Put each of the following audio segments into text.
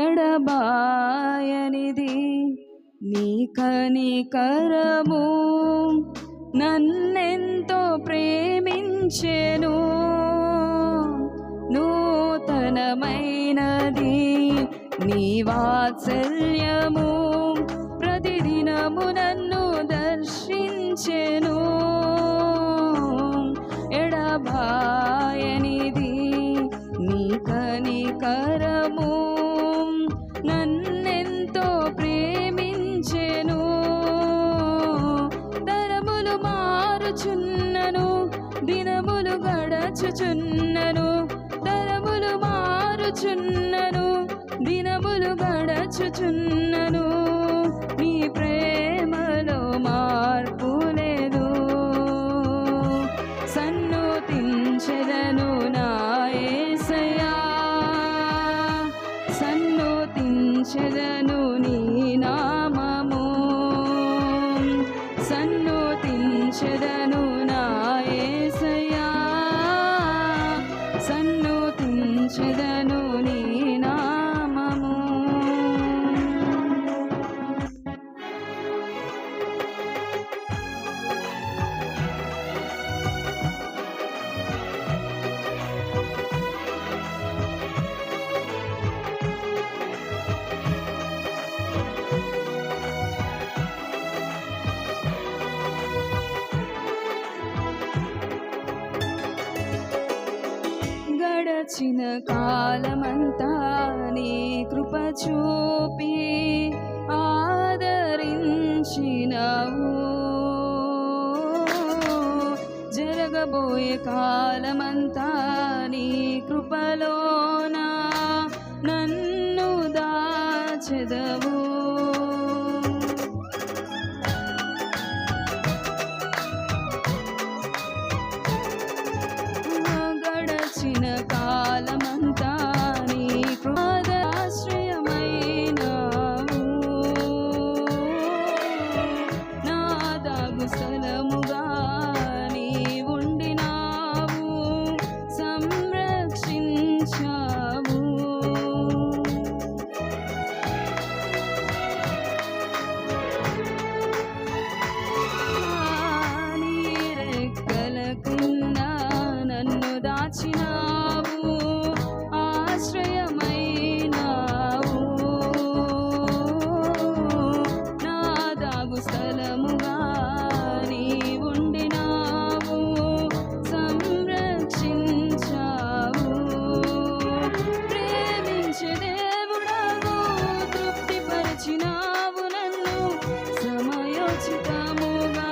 ఎడబాయనిది నీ కనికరము నన్నెంతో ప్రేమించెను. నూతనమైనది నీ వాత్సల్యము ప్రతిదినము నన్ను దర్శించెను. ఎడబాయనిది నీ కనికరము నన్నెంతో ప్రేమించెను. తరములు మారుచున్నను దినములు గడచుచున్నను, తరములు మారుచున్నను దినములు గడచుచున్నను, నీ ప్రేమలో మార్పు లేదు. సన్నుతించెదను నా యేసయ్యా, సన్నుతించెదను నీ నామము, సన్నుతించెదను నా యేసయ్యా, సన్నుతించెదను నీ నామము. గడచిన కాలమంతా నీ కృప చూపి ఆదరించినవు. జరగబోయే కాలమంతా నీ కృపలోన నన్ను దాచెదవు. గడచిన కాలమంతా నీ ఆశ్రయమైనావు, నా దాగు స్థలముగా నీ ఉండినావు, సంరక్షించావు. నీ రెక్కల కింద నన్ను దాచినావు, ఆశ్రయమైనావు, నా దాగు స్థలముగా నీ ఉండినావు, సంరక్షించావు. ప్రేమించే దేవుడవు, తృప్తిపరిచినావు నన్ను, సమయోచితముగా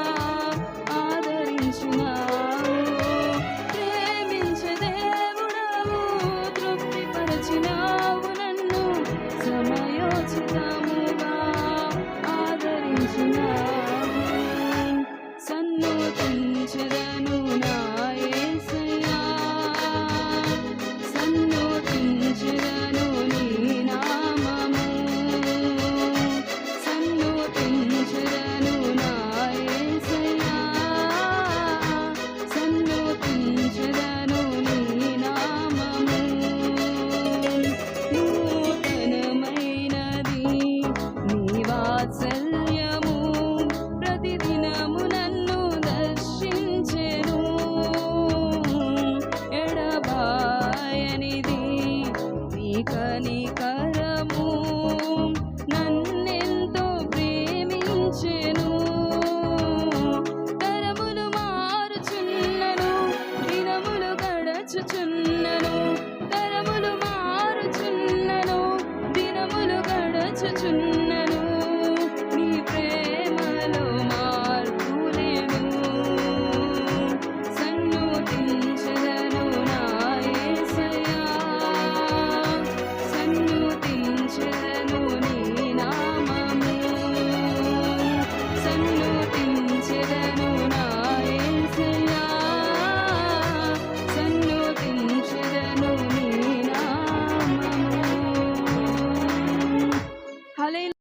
ఆదరించినావు. తృప్తిపరచినావు నన్ను, సమయోచితముగా ఆదరించినావు. సన్నుతించెదను నా యేసయ్యా, సన్నుతించెదను నీ నామము, సన్నుతించెదను నా యేసయ్యా, సన్నుతించెదను నీ నామము. నూతనమైనది నీ వాత్సల్యము ప్రతిదినము నన్ను దర్శించెను. ఎడబాయనిది నీ కనికరము నన్నెంతో ప్రేమించెను. తరములు మారుచున్నను దినములు గడచుచున్నను,